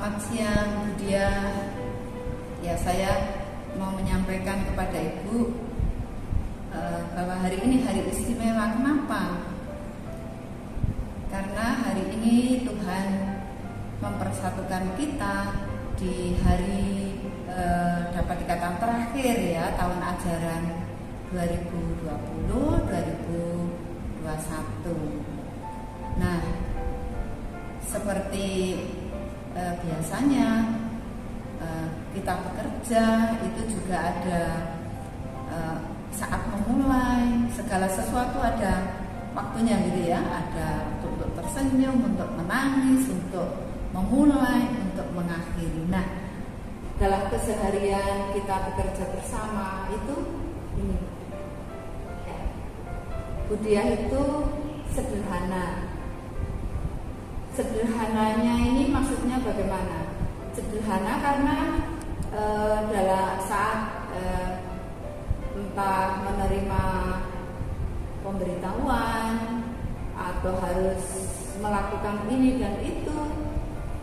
Selamat siang Bu Dia. Ya, saya mau menyampaikan kepada Ibu bahwa hari ini hari istimewa. Kenapa? Karena hari ini Tuhan mempersatukan kita di hari dapat dikatakan terakhir ya, tahun ajaran 2020-2021. Nah, seperti biasanya kita bekerja itu juga ada saat memulai segala sesuatu, ada waktunya gitu ya, ada untuk tersenyum, untuk menangis, untuk memulai, untuk mengakhiri. Nah, dalam keseharian kita bekerja bersama itu ini ya, budaya itu sederhana. Sederhananya ini maksudnya bagaimana? Sederhana karena dalam saat entah menerima pemberitahuan atau harus melakukan ini dan itu,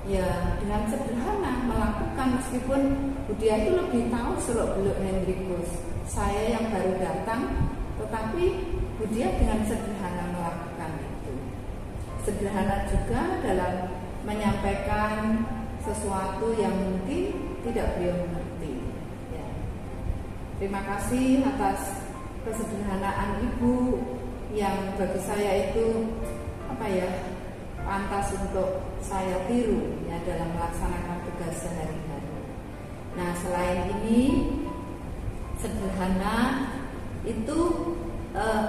ya dengan sederhana melakukan, meskipun budaya itu lebih tahu seluk-beluk Hendrikus, saya yang baru datang, tetapi budaya dengan sederhana melakukan itu. Sederhana juga dalam menyampaikan sesuatu yang mungkin tidak beliau mengerti ya. Terima kasih atas kesederhanaan Ibu yang bagi saya itu pantas untuk saya tiru ya dalam melaksanakan tugas sehari-hari. Nah, selain ini sederhana itu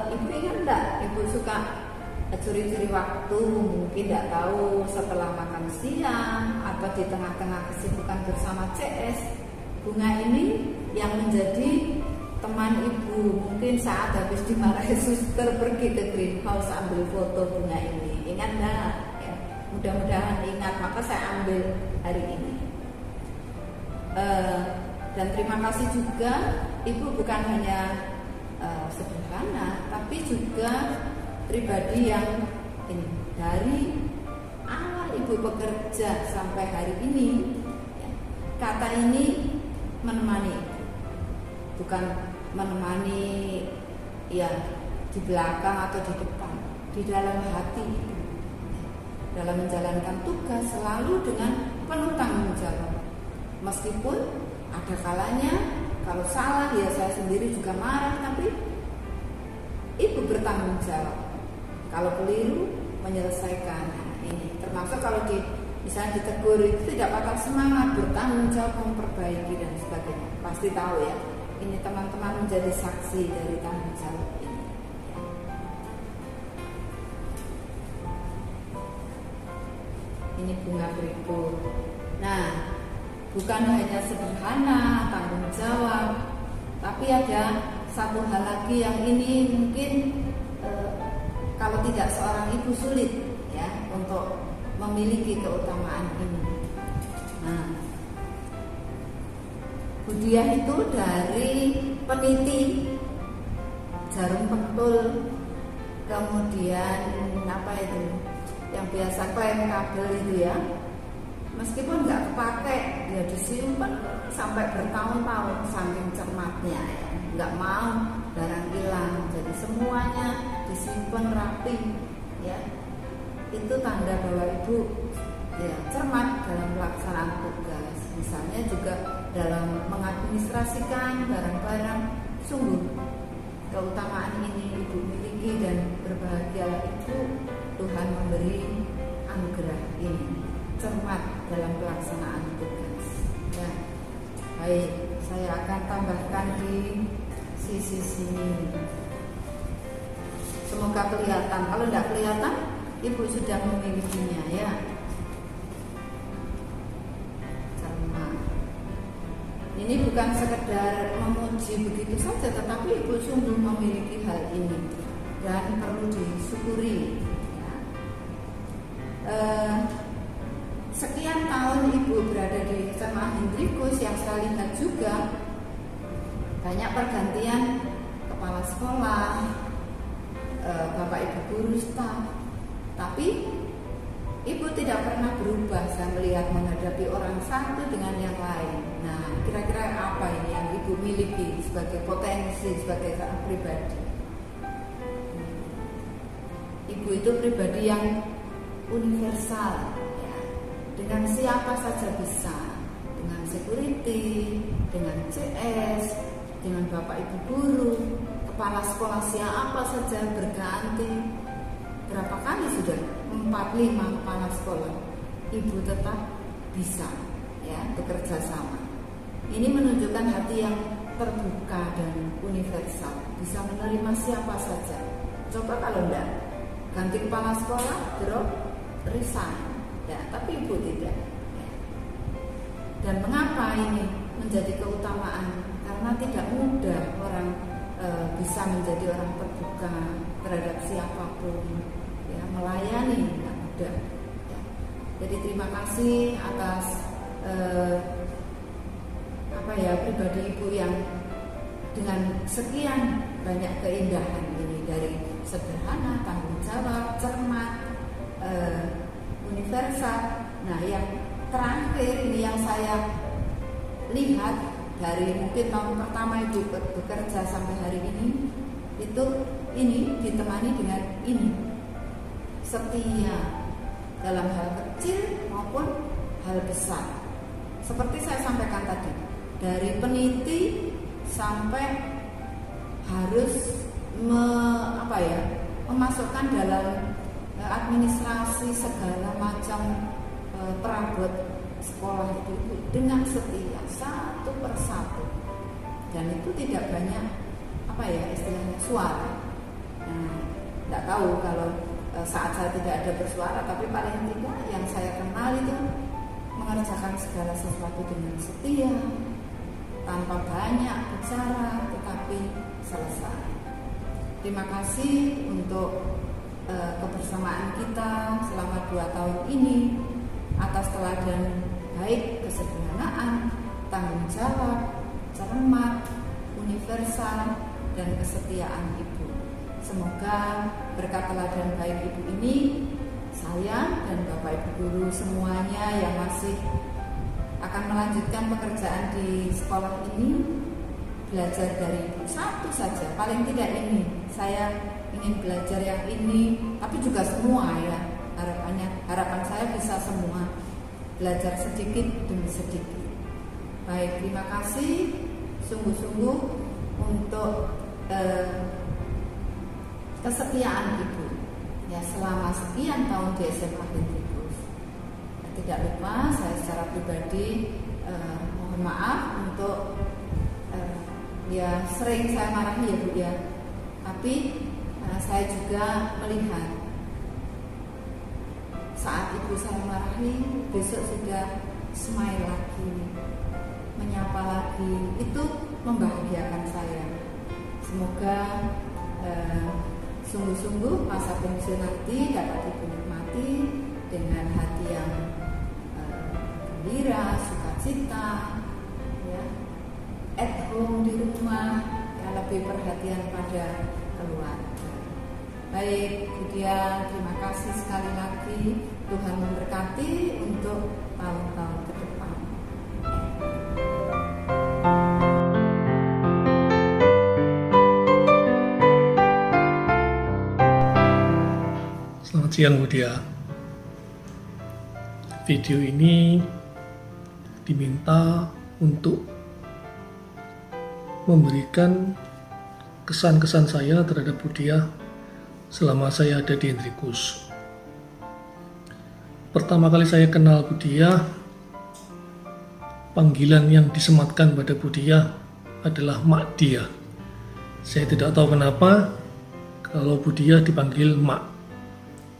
Ibu ingat enggak, Ibu suka curi-curi waktu, mungkin tidak tahu setelah makan siang atau di tengah-tengah kesibukan bersama CS, bunga ini yang menjadi teman Ibu. Mungkin saat habis dimarahi suster pergi ke greenhouse ambil foto bunga ini, ingat enggak? Ya, mudah-mudahan ingat, maka saya ambil hari ini. Dan terima kasih juga Ibu bukan hanya sederhana, tapi juga pribadi yang ini dari awal Ibu bekerja sampai hari ini ya, kata ini menemani, bukan menemani ya di belakang atau di depan, di dalam hati Ibu ya, dalam menjalankan tugas selalu dengan penuh tanggung jawab. Meskipun ada kalanya kalau salah ya saya sendiri juga marah, tapi Ibu bertanggung jawab. Kalau keliru menyelesaikan ini, termasuk kalau misalnya ditegur itu tidak patah semangat, bertanggung jawab, memperbaiki dan sebagainya. Pasti tahu ya, ini teman-teman menjadi saksi dari tanggung jawab ini. Ini bunga berikut. Nah, bukan hanya sederhana tanggung jawab, tapi ada satu hal lagi yang ini mungkin kalau tidak seorang ibu sulit ya untuk memiliki keutamaan ini. Nah, budaya itu dari peniti, jarum pentul, kemudian yang biasa klem kabel itu ya, meskipun nggak kepake ya disimpan sampai bertahun-tahun saking cermatnya ya, nggak mau barang hilang, jadi semuanya disimpan rapi ya. Itu tanda bahwa Ibu ya cermat dalam pelaksanaan tugas. Misalnya juga dalam mengadministrasikan barang-barang, sungguh keutamaan ini Ibu miliki dan berbahagia Ibu, Tuhan memberi anugerah ini, cermat dalam pelaksanaan tugas ya. Baik, saya akan tambahkan di sisi sini. Semoga kelihatan. Kalau tidak kelihatan, Ibu sudah memilikinya ya. Cermat. Ini bukan sekedar memuji begitu saja, tetapi Ibu sungguh memiliki hal ini dan perlu disyukuri. Ya. Sekian tahun Ibu berada di SMA Hendrikus yang saya lihat juga banyak pergantian kepala sekolah, Bapak Ibu guru staf, tapi Ibu tidak pernah berubah, saya melihat menghadapi orang satu dengan yang lain. Nah, kira-kira apa ini yang Ibu miliki sebagai potensi, sebagai seorang pribadi? Ibu itu pribadi yang universal, ya. Dengan siapa saja bisa, dengan security, dengan CS, dengan bapak ibu guru, kepala sekolah siapa saja berganti. Berapa kali sudah 4-5 kepala sekolah, ibu tetap bisa, ya, bekerja sama. Ini menunjukkan hati yang terbuka dan universal, bisa menerima siapa saja. Coba kalau enggak, ganti kepala sekolah, drop, resign, ya, tapi ibu tidak. Ya. Dan mengapa ini menjadi keutamaan? Karena tidak mudah orang bisa menjadi orang terbuka terhadap siapapun, ya, melayani tidak mudah. Ya. Jadi terima kasih atas pribadi ibu yang dengan sekian banyak keindahan ini, dari sederhana, tanggung jawab, cermat, universal. Nah, yang terakhir ini yang saya lihat dari mungkin tahun pertama ibu bekerja sampai hari ini, itu ini ditemani dengan ini, setia dalam hal kecil maupun hal besar. Seperti saya sampaikan tadi, dari peniti sampai harus memasukkan dalam administrasi segala macam perabot sekolah itu dengan setia satu persatu, dan itu tidak banyak istilahnya suara. Nah, tidak tahu kalau saat saya tidak ada bersuara, tapi paling tidak yang saya kenal itu mengerjakan segala sesuatu dengan setia, tanpa banyak bicara, tetapi selesai. Terima kasih untuk kebersamaan kita selama 2 tahun ini, atas teladan baik kesederhanaan, tanggung jawab, cermat, universal, dan kesetiaan ibu. Semoga berkat teladan baik ibu ini, saya dan bapak ibu guru semuanya yang masih akan melanjutkan pekerjaan di sekolah ini, belajar dari ibu satu saja, paling tidak ini. Saya ingin belajar yang ini, tapi juga semua, ya. Harapan saya bisa semua belajar sedikit demi sedikit. Baik, terima kasih sungguh-sungguh untuk kesetiaan ibu, ya, selama sekian tahun di SMA Hendrikus. Tidak lupa saya secara pribadi mohon maaf untuk ya sering saya marahi, ya Bu, ya. Tapi saya juga melihat saat ibu saya marahi, besok sudah smile lagi, menyapa lagi, itu membahagiakan saya. Semoga sungguh-sungguh masa pensiun nanti dapat ibu nikmati dengan hati yang gembira, sukacita, ya, at home di rumah, ya, lebih perhatian pada keluarga. Baik, Budia, terima kasih sekali lagi. Tuhan memberkati untuk tahun-tahun ke depan. Selamat siang, Budia. Video ini diminta untuk memberikan kesan-kesan saya terhadap Budia selama saya ada di Hendrikus. Pertama kali saya kenal Budia, panggilan yang disematkan pada Budia adalah Mak Dia. Saya tidak tahu kenapa kalau Budia dipanggil Mak,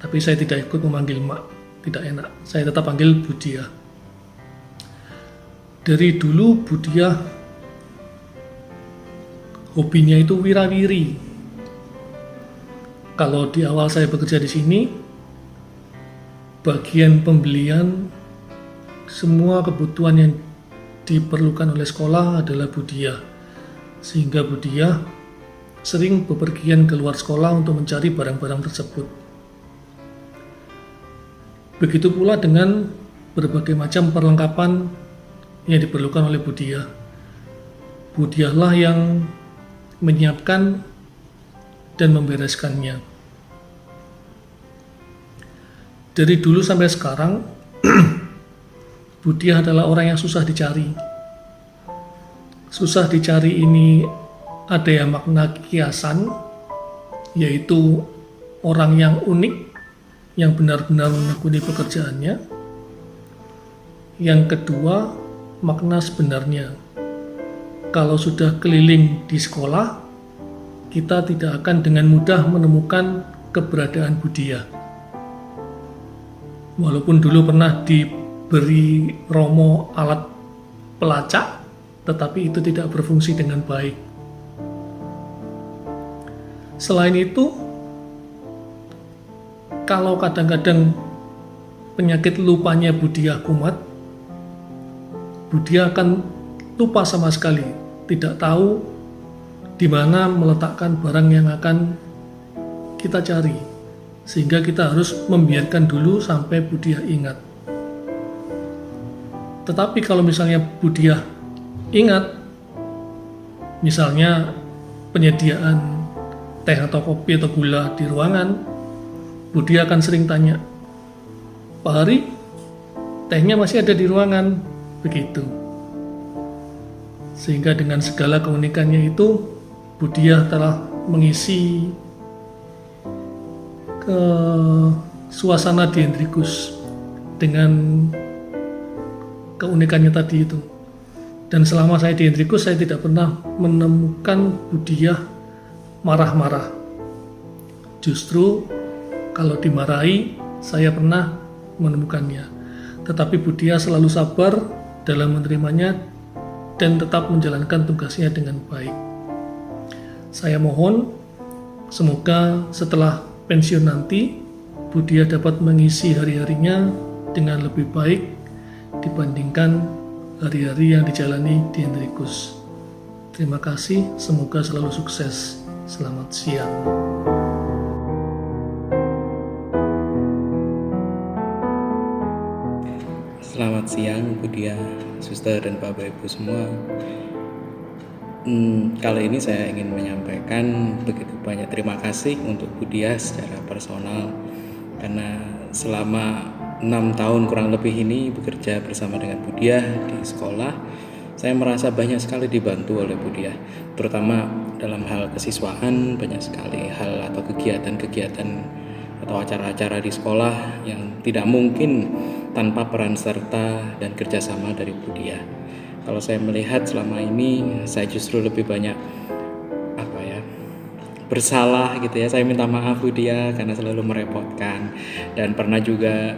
tapi saya tidak ikut memanggil Mak, tidak enak. Saya tetap panggil Budia. Dari dulu Budia hobinya itu wirawiri. Kalau di awal saya bekerja di sini, bagian pembelian semua kebutuhan yang diperlukan oleh sekolah adalah Budia, sehingga Budia sering bepergian keluar sekolah untuk mencari barang-barang tersebut. Begitu pula dengan berbagai macam perlengkapan yang diperlukan oleh Budiah. Budiahlah yang menyiapkan dan membereskannya. Dari dulu sampai sekarang, Budiah adalah orang yang susah dicari. Susah dicari ini ada yang makna kiasan, yaitu orang yang unik, yang benar-benar menekuni pekerjaannya. Yang kedua, makna sebenarnya. Kalau sudah keliling di sekolah, kita tidak akan dengan mudah menemukan keberadaan Budiah. Walaupun dulu pernah diberi Romo alat pelacak, tetapi itu tidak berfungsi dengan baik. Selain itu, kalau kadang-kadang penyakit lupanya Budiah kumat, Budiah akan lupa sama sekali, tidak tahu di mana meletakkan barang yang akan kita cari, sehingga kita harus membiarkan dulu sampai Budiah ingat. Tetapi kalau misalnya Budiah ingat, misalnya penyediaan teh atau kopi atau gula di ruangan, Budiah akan sering tanya, "Pak Hari, tehnya masih ada di ruangan?" Begitu. Sehingga dengan segala keunikannya itu, Budiah telah mengisi ke suasana di Hendrikus dengan keunikannya tadi itu. Dan selama saya di Hendrikus, saya tidak pernah menemukan Budiah marah-marah. Justru kalau dimarahi, saya pernah menemukannya. Tetapi Budiah selalu sabar dalam menerimanya dan tetap menjalankan tugasnya dengan baik. Saya mohon, semoga setelah pensiun nanti, Budiah dapat mengisi hari-harinya dengan lebih baik dibandingkan hari-hari yang dijalani di Hendrikus. Terima kasih, semoga selalu sukses. Selamat siang. Selamat siang Budiah, Suster dan Bapak Ibu semua. Kali ini saya ingin menyampaikan begitu banyak terima kasih untuk Budiah secara personal, karena selama 6 tahun kurang lebih ini bekerja bersama dengan Budiah di sekolah, saya merasa banyak sekali dibantu oleh Budiah, terutama dalam hal kesiswaan. Banyak sekali hal atau kegiatan-kegiatan atau acara-acara di sekolah yang tidak mungkin tanpa peran serta dan kerjasama dari Budiah. Kalau saya melihat selama ini, saya justru lebih banyak bersalah gitu ya. Saya minta maaf Budiah karena selalu merepotkan, dan pernah juga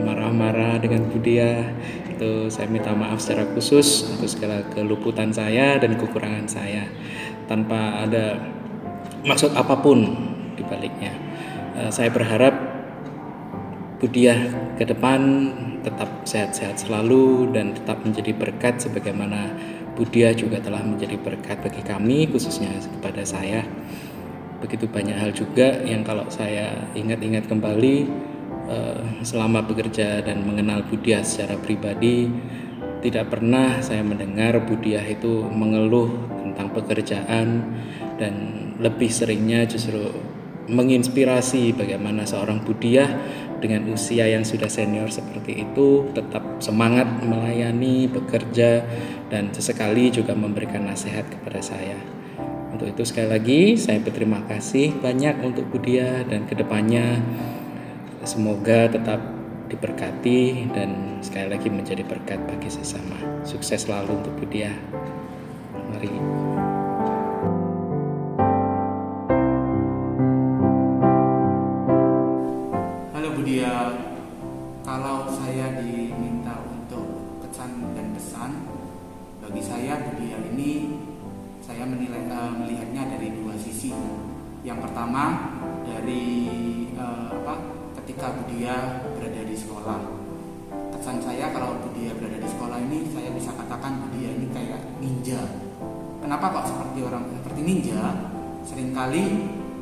marah-marah dengan Budiah. Itu saya minta maaf secara khusus untuk segala keluputan saya dan kekurangan saya, tanpa ada maksud apapun di baliknya. Saya berharap Budiah ke depan tetap sehat-sehat selalu dan tetap menjadi berkat sebagaimana Budiah juga telah menjadi berkat bagi kami, khususnya kepada saya. Begitu banyak hal juga yang kalau saya ingat-ingat kembali selama bekerja dan mengenal Budiah secara pribadi, tidak pernah saya mendengar Budiah itu mengeluh tentang pekerjaan, dan lebih seringnya justru menginspirasi bagaimana seorang Budiah dengan usia yang sudah senior seperti itu tetap semangat melayani, bekerja, dan sesekali juga memberikan nasihat kepada saya. Untuk itu sekali lagi saya berterima kasih banyak untuk Budiah, dan kedepannya semoga tetap diberkati dan sekali lagi menjadi berkat bagi sesama. Sukses selalu untuk Budiah. Mari. Halo Budiah, kalau saya diminta untuk kesan dan pesan, bagi saya Budiah ini saya melihatnya dari dua sisi. Yang pertama dari ketika Budiah berada di sekolah. Kesan saya kalau Budiah berada di sekolah ini, saya bisa katakan Budiah ini kayak ninja. Kenapa kok seperti ninja? Seringkali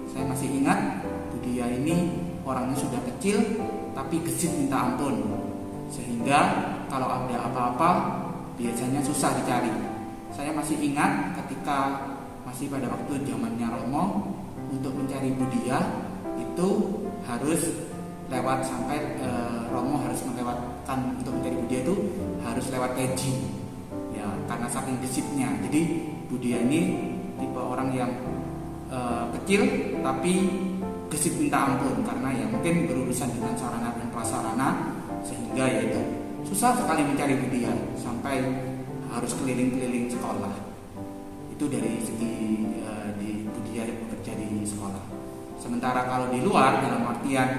saya masih ingat Budiah ini orangnya sudah kecil, tapi gesit minta ampun. Sehingga kalau ada apa-apa biasanya susah dicari. Saya masih ingat ketika masih pada waktu zamannya Romo, untuk mencari Budia itu harus lewat sampai Romo harus melewatkan, untuk mencari Budia itu harus lewat Teji ya, karena saking gesitnya. Jadi Budia ini tipe orang yang kecil tapi gesit minta ampun, karena ya mungkin berurusan dengan sarana dan prasarana, sehingga ya itu susah sekali mencari Budia sampai harus keliling-keliling sekolah. Itu dari segi di Budia bekerja di sekolah. Sementara kalau di luar, dalam artian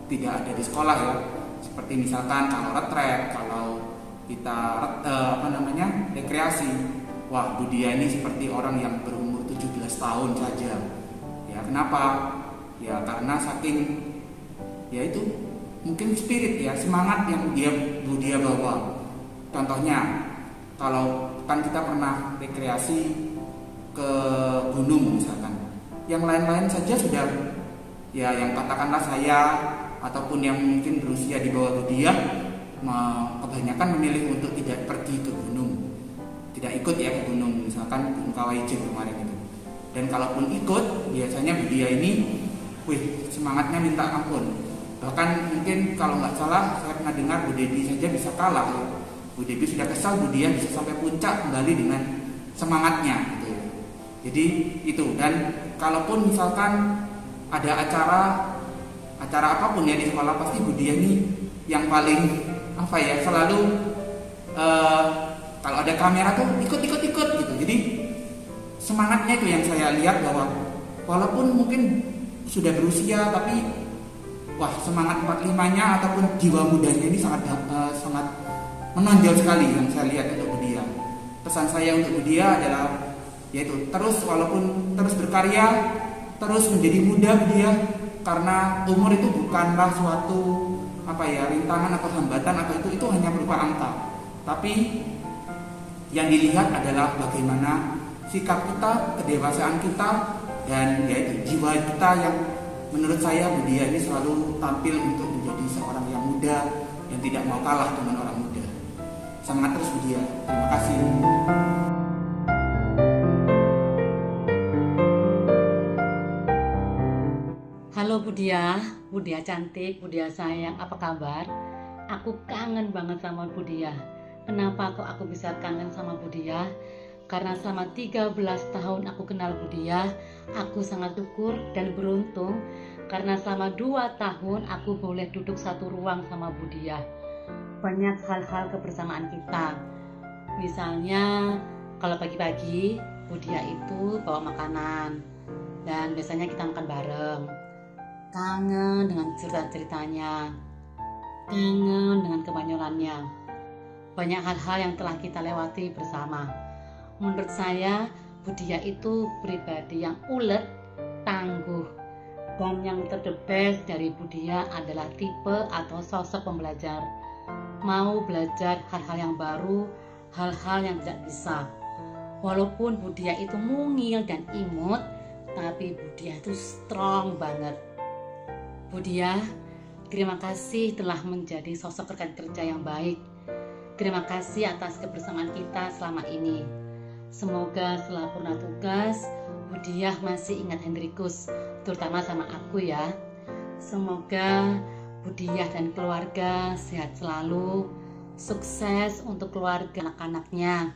tidak ada di sekolah ya, seperti misalkan kalau retret, kalau kita rekreasi, wah Budia ini seperti orang yang berumur 17 tahun saja ya. Kenapa? Ya karena saking ya itu mungkin spirit ya, semangat yang Budia bawa. Contohnya kalau kan kita pernah rekreasi ke gunung misalkan, yang lain-lain saja sudah ya, yang katakanlah saya ataupun yang mungkin berusia di bawah Budia kebanyakan memilih untuk tidak pergi ke gunung, tidak ikut ya ke gunung, misalkan Gunung Kawaijen kemarin itu. Dan kalaupun ikut, biasanya Budia ini semangatnya minta ampun. Bahkan mungkin kalau nggak salah saya pernah dengar Bu Debi saja bisa kalah ya. Bu Debi sudah kesal, Budia bisa sampai puncak kembali dengan semangatnya gitu. Jadi itu. Dan kalaupun misalkan ada acara apapun ya di sekolah, pasti Budia ini yang paling selalu kalau ada kamera tuh ikut gitu. Jadi semangatnya itu yang saya lihat, bahwa walaupun mungkin sudah berusia tapi semangat 45-nya ataupun jiwa mudanya ini sangat menonjol sekali yang saya lihat untuk Budia. Pesan saya untuk Budia adalah yaitu walaupun terus berkarya, terus menjadi muda Budia, karena umur itu bukanlah suatu rintangan atau hambatan, atau itu hanya berupa angka. Tapi yang dilihat adalah bagaimana sikap kita, kedewasaan kita, dan yaitu jiwa kita yang menurut saya Budia ini selalu tampil untuk menjadi seorang yang muda yang tidak mau kalah dengan orang muda. Semangat terus Budia. Terima kasih. Halo Budia cantik, Budia sayang, apa kabar? Aku kangen banget sama Budia. Kenapa kok aku bisa kangen sama Budia? Karena selama 13 tahun aku kenal Budia, aku sangat syukur dan beruntung karena selama 2 tahun aku boleh duduk satu ruang sama Budia. Banyak hal-hal kebersamaan kita. Misalnya kalau pagi-pagi Budia itu bawa makanan dan biasanya kita makan bareng. Kangen dengan cerita-ceritanya, kangen dengan kebanyolannya. Banyak hal-hal yang telah kita lewati bersama. Menurut saya Budia itu pribadi yang ulet, tangguh, dan yang terdebes dari Budia adalah tipe atau sosok pembelajar. Mau belajar hal-hal yang baru, hal-hal yang tidak bisa. Walaupun Budia itu mungil dan imut, tapi Budia itu strong banget. Budia, terima kasih telah menjadi sosok rekan kerja yang baik. Terima kasih atas kebersamaan kita selama ini. Semoga setelah purna tugas, Budia masih ingat Hendrikus, terutama sama aku ya. Semoga Budia dan keluarga sehat selalu, sukses untuk keluarga anak-anaknya.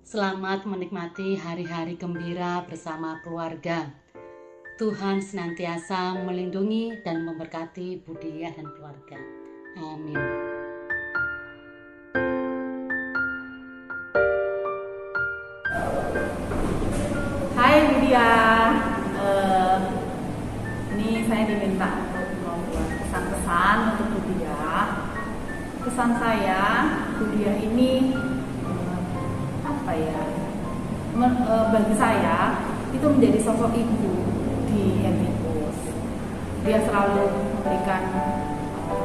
Selamat menikmati hari-hari gembira bersama keluarga. Tuhan senantiasa melindungi dan memberkati Budia dan keluarga. Amin. Hai Budia, ini saya diminta untuk membuat pesan-pesan untuk Budia. Pesan saya, Budia ini bagi saya itu menjadi sosok ibu di Hendrikus. Dia selalu memberikan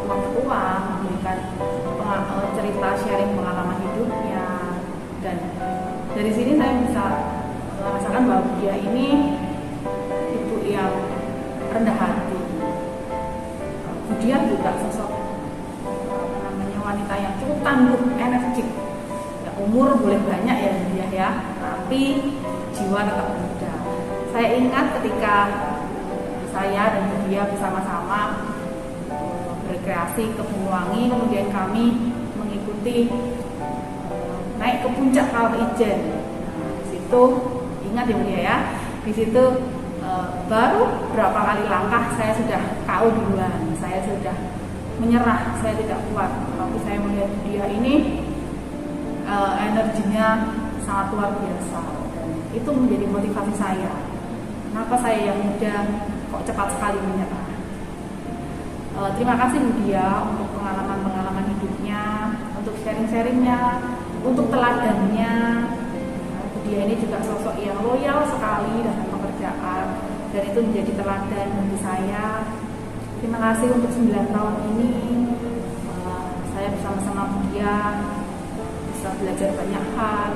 uang, memberikan cerita sharing pengalaman hidupnya, dan dari sini saya bisa merasakan bahwa dia ini ibu yang rendah hati, Budia juga sosok wanita yang cukup tangguh, energik. Ya, umur boleh banyak ya Budia ya, tapi jiwa tetap muda. Saya ingat ketika saya dan Budia bersama-sama berkreasi ke Banyuwangi, kemudian kami mengikuti naik ke puncak Kawah Ijen. Nah, di situ ingat ya Budia ya, di situ baru berapa kali langkah saya sudah KO duluan, saya sudah menyerah, saya tidak kuat. Tapi saya melihat Budia ini energinya sangat luar biasa, dan itu menjadi motivasi saya. Kenapa saya yang muda kok cepat sekali menyerah? Terima kasih Budia untuk pengalaman-pengalaman hidupnya, untuk sharing-sharingnya, untuk teladannya. Budia ini juga sosok yang loyal sekali dalam pekerjaan, dan itu menjadi teladan bagi saya. Terima kasih untuk 9 tahun ini, saya bersama-sama Budia bisa belajar banyak hal,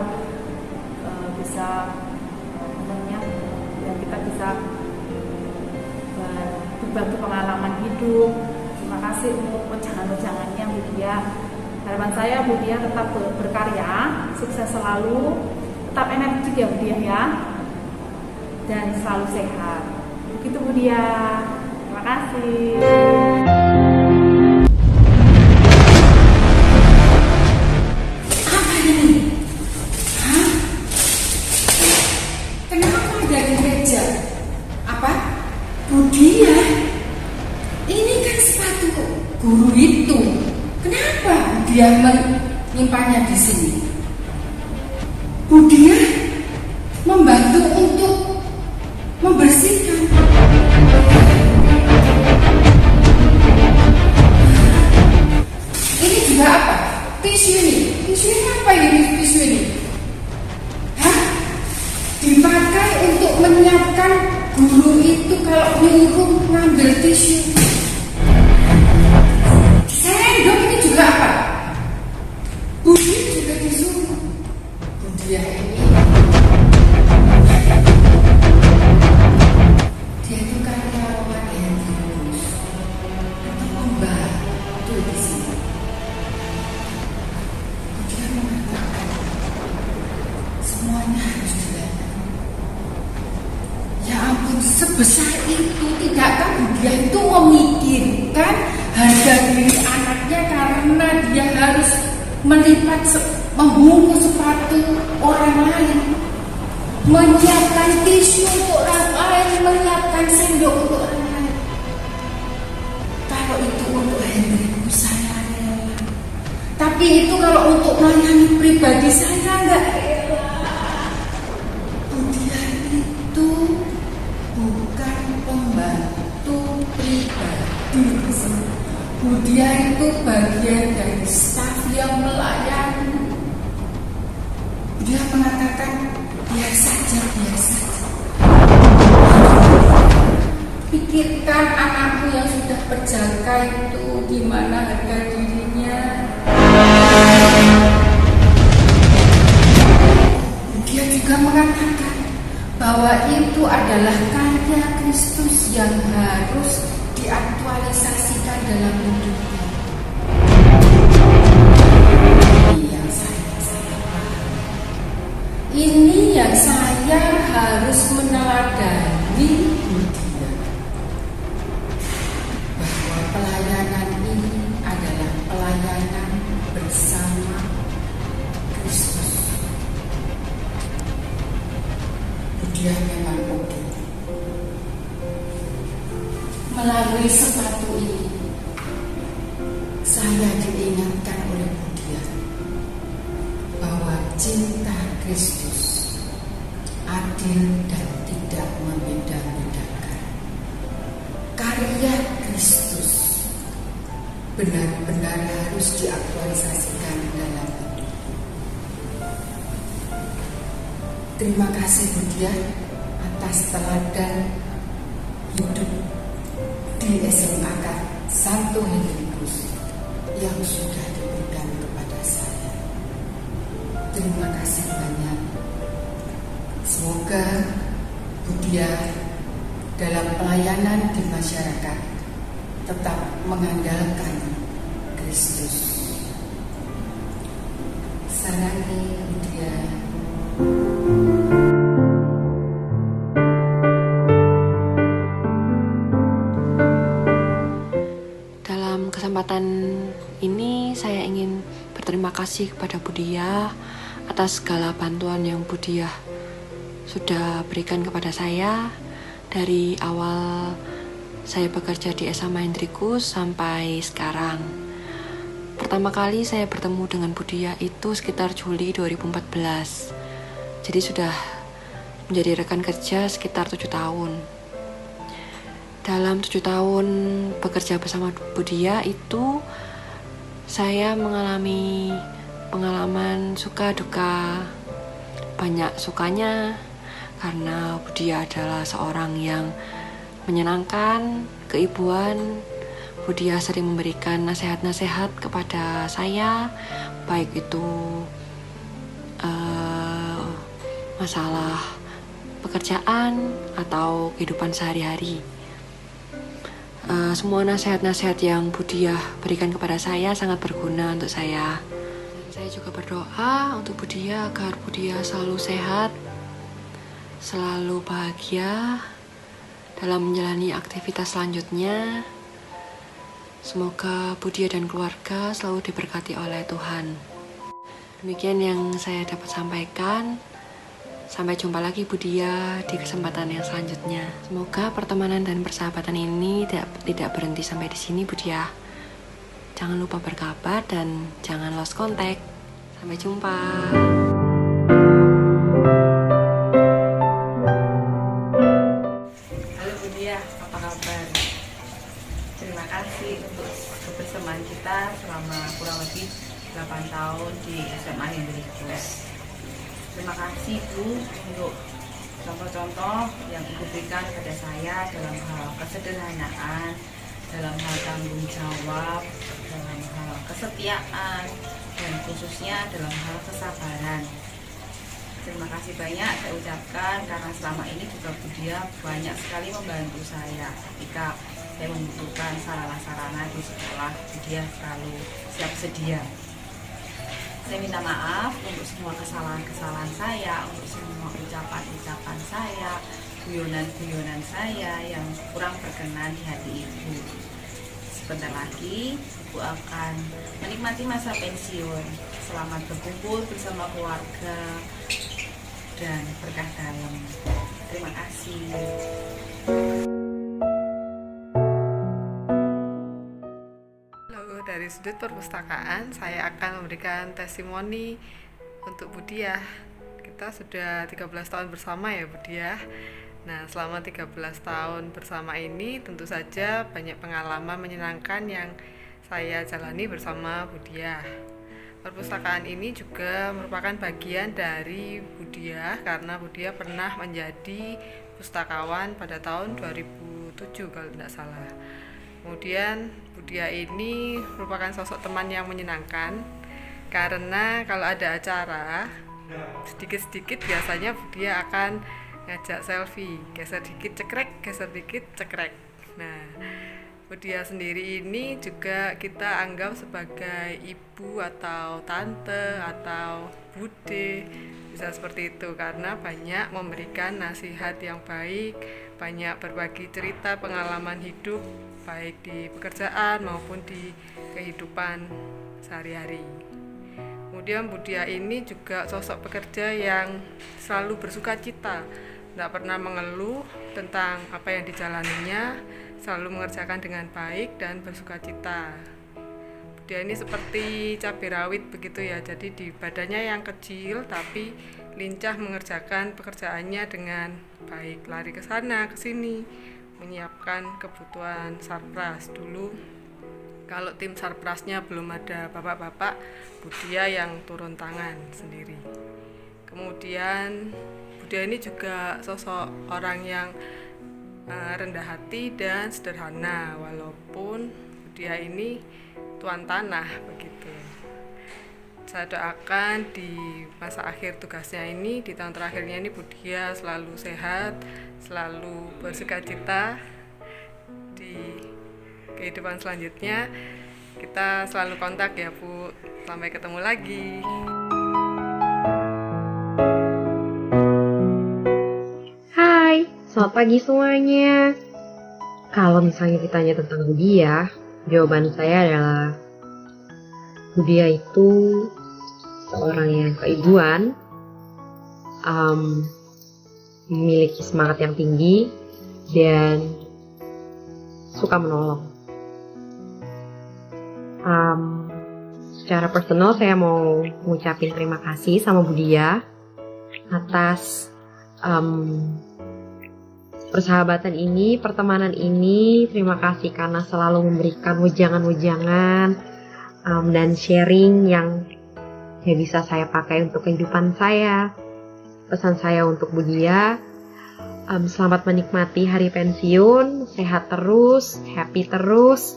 bisa dan kita bisa berbagi pengalaman hidup. Terima kasih untuk wejangan-wejangannya Budia. Harapan saya Budia tetap berkarya, sukses selalu, tetap energik ya Budia ya, dan selalu sehat. Begitu Budia. Terima kasih. Apa ini? Hah? Kenapa kamu dari gereja? Apa? Budia? Ini kan sepatu guru itu. Kenapa dia menyimpannya di sini? Budia membantu untuk membersihkan. Ini juga apa? Tisu ini. Tisu ini apa ini? Tisu ini? Hah? Dipakai untuk menyiapkan guru itu kalau nyuruh ngambil tisu. Sendok ini juga apa? Budi juga disuruh. Budia ini dia itu karyawan yang tulus untuk membantu di sini. Budia mengatakan semuanya harus dilakukan. Ya ampun, sebesar itu tidakkah Budia itu memikirkan harga diri anaknya karena dia harus melipat membungkus sepatu orang lain, menyiapkan tisu untuk orang lain, menyiapkan sendok untuk orang lain. Kalau itu untuk Henryku saya rela, tapi itu kalau untuk melayani pribadi saya enggak rela. Budia itu bukan pembantu pribadi. Budia itu bagian dari staf yang melayani. Dia mengatakan biasa saja. Pikirkan anakmu yang sudah berjangka itu gimana harga dirinya. Dia juga mengatakan bahwa itu adalah karya Kristus yang harus diaktualisasikan dalam hidupnya. Ini yang saya harus meneladani Budia, bahwa pelayanan ini adalah pelayanan bersama Kristus. Budia memang oke. Melalui sepatu ini, saya diingatkan oleh Budia bahwa cinta Kristus adil dan tidak membeda-bedakan. Karya Kristus benar-benar harus diaktualisasikan dalam hidup. Terima kasih Budia atas teladan hidup di SMAK 1 Henrykus yang sudah diberikan kepada saya. Terima kasih banyak. Semoga Budia dalam pelayanan di masyarakat tetap mengandalkan Kristus. Sarangi Budia. Dalam kesempatan ini saya ingin berterima kasih kepada Budia atas segala bantuan yang Budia sudah berikan kepada saya dari awal saya bekerja di SMA Hendrikus sampai sekarang. Pertama kali saya bertemu dengan Budia itu sekitar Juli 2014. Jadi sudah menjadi rekan kerja sekitar 7 tahun. Dalam 7 tahun bekerja bersama Budia itu saya mengalami pengalaman suka duka. Banyak sukanya karena Budia adalah seorang yang menyenangkan, keibuan. Budia sering memberikan nasihat-nasihat kepada saya, baik itu masalah pekerjaan atau kehidupan sehari-hari. Semua nasihat-nasihat yang Budia berikan kepada saya sangat berguna untuk saya. Dan saya juga berdoa untuk Budia agar Budia selalu sehat, selalu bahagia dalam menjalani aktivitas selanjutnya. Semoga Budia dan keluarga selalu diberkati oleh Tuhan. Demikian yang saya dapat sampaikan. Sampai jumpa lagi Budia di kesempatan yang selanjutnya. Semoga pertemanan dan persahabatan ini tidak berhenti sampai di sini Budia. Jangan lupa berkabar dan jangan lost contact. Sampai jumpa. Halo Budia, apa kabar? Terima kasih untuk kebersamaan kita selama kurang lebih 8 tahun di SMA Hendrikus. Terima kasih Bu untuk contoh-contoh yang Ibu berikan kepada saya dalam hal kesederhanaan, dalam hal tanggung jawab, dalam hal kesetiaan, dan khususnya dalam hal kesabaran. Terima kasih banyak saya ucapkan karena selama ini juga Budia banyak sekali membantu saya ketika saya membutuhkan sarana-sarana di sekolah. Budia selalu siap sedia. Saya minta maaf untuk semua kesalahan-kesalahan saya, untuk semua ucapan-ucapan saya, guyonan-guyonan saya yang kurang berkenan di hati Ibu. Sebentar lagi Ibu akan menikmati masa pensiun. Selamat berkumpul bersama keluarga dan berkah dalam. Terima kasih. Dari sudut perpustakaan, saya akan memberikan testimoni untuk Budia. Kita sudah 13 tahun bersama ya Budia. Nah, selama 13 tahun bersama ini tentu saja banyak pengalaman menyenangkan yang saya jalani bersama Budia. Perpustakaan ini juga merupakan bagian dari Budia karena Budia pernah menjadi pustakawan pada tahun 2007 kalau tidak salah. Kemudian Budia ini merupakan sosok teman yang menyenangkan karena kalau ada acara sedikit-sedikit biasanya Budia akan ngajak selfie, geser dikit cekrek, geser dikit cekrek. Nah, Budia sendiri ini juga kita anggap sebagai ibu atau tante atau bude, bisa seperti itu karena banyak memberikan nasihat yang baik, banyak berbagi cerita pengalaman hidup baik di pekerjaan maupun di kehidupan sehari-hari. Kemudian Budia ini juga sosok pekerja yang selalu bersuka cita, tidak pernah mengeluh tentang apa yang dijalaninya, selalu mengerjakan dengan baik dan bersuka cita. Budia ini seperti cabai rawit begitu ya, jadi di badannya yang kecil tapi lincah mengerjakan pekerjaannya dengan baik, lari ke sana ke sini, menyiapkan kebutuhan sarpras. Dulu kalau tim sarprasnya belum ada bapak-bapak, Budia yang turun tangan sendiri. Kemudian Budia ini juga sosok orang yang rendah hati dan sederhana, walaupun Budia ini tuan tanah begitu. Saya doakan di masa akhir tugasnya ini, di tahun terakhirnya ini Budia selalu sehat, selalu bersukacita di kehidupan selanjutnya. Kita selalu kontak ya Bu. Sampai ketemu lagi. Hai, selamat pagi semuanya. Kalau misalnya ditanya tentang Budia, jawaban saya adalah Budia itu seorang yang keibuan, memiliki semangat yang tinggi, dan suka menolong. Secara personal saya mau ngucapin terima kasih sama Budia atas persahabatan ini, pertemanan ini. Terima kasih karena selalu memberikan wejangan-wejangan dan sharing yang bisa saya pakai untuk kehidupan saya. Pesan saya untuk Budia, selamat menikmati hari pensiun, sehat terus, happy terus.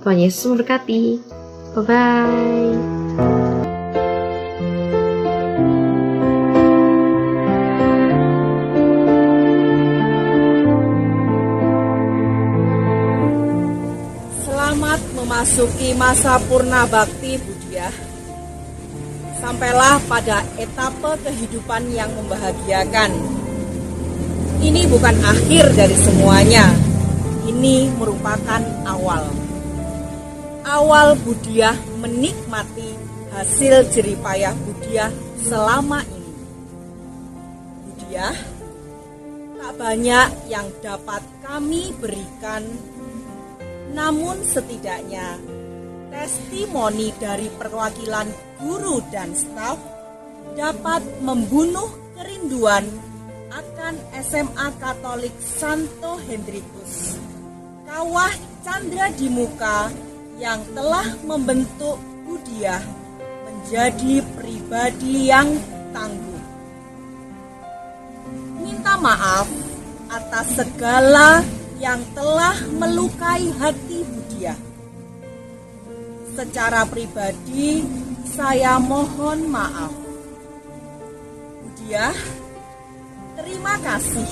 Tuhan Yesus memberkati. Bye-bye. Selamat memasuki masa purna bakti Budia. Sampailah pada etape kehidupan yang membahagiakan. Ini bukan akhir dari semuanya. Ini merupakan awal. Awal Budia menikmati hasil jeripayah Budia selama ini. Budia, tak banyak yang dapat kami berikan, namun setidaknya testimoni dari perwakilan guru dan staf dapat membunuh kerinduan akan SMA Katolik Santo Hendrikus, Kawah Candra di Muka, yang telah membentuk Budia menjadi pribadi yang tangguh. Minta maaf atas segala yang telah melukai hati Budia. Secara pribadi saya mohon maaf. Budia, terima kasih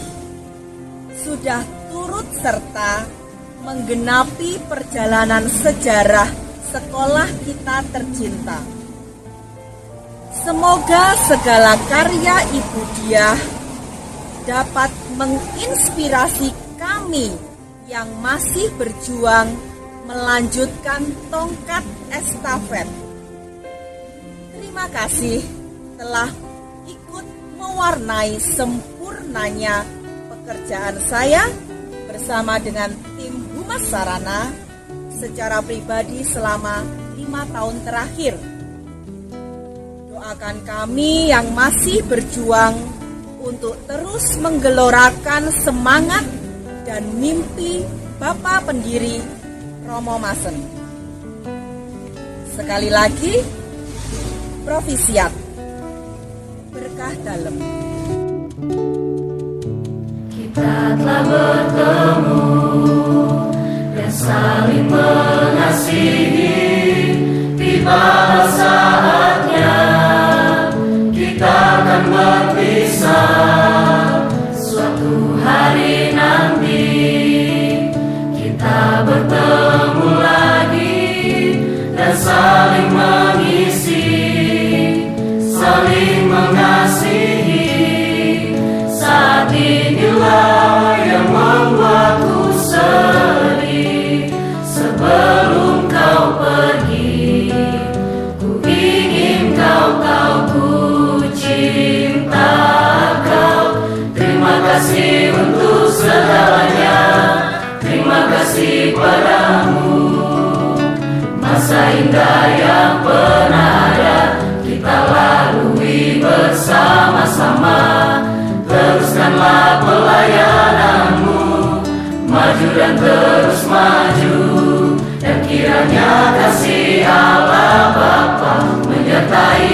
sudah turut serta menggenapi perjalanan sejarah sekolah kita tercinta. Semoga segala karya Ibu Diah dapat menginspirasi kami yang masih berjuang melanjutkan tongkat estafet. Terima kasih telah ikut mewarnai sempurnanya pekerjaan saya bersama dengan tim Humas Sarana secara pribadi selama 5 tahun terakhir. Doakan kami yang masih berjuang untuk terus menggelorakan semangat dan mimpi Bapak Pendiri Romo Masen. Sekali lagi, Provisiat, berkah dalam. Kita telah bertemu dan saling mengasihi. Tibalah saatnya kita akan berpisah. Suatu hari nanti kita bertemu lagi dan saling mengisi, saling mengasihi. Saat inilah yang membuatku sedih. Sebelum kau pergi, ku ingin kau tahu ku cinta kau. Terima kasih untuk segalanya. Terima kasih padamu. Masa indah yang pernah ada kita lalui bersama-sama. Teruskanlah pelayananmu, maju dan terus maju. Dan kiranya kasih Allah Bapa menyertai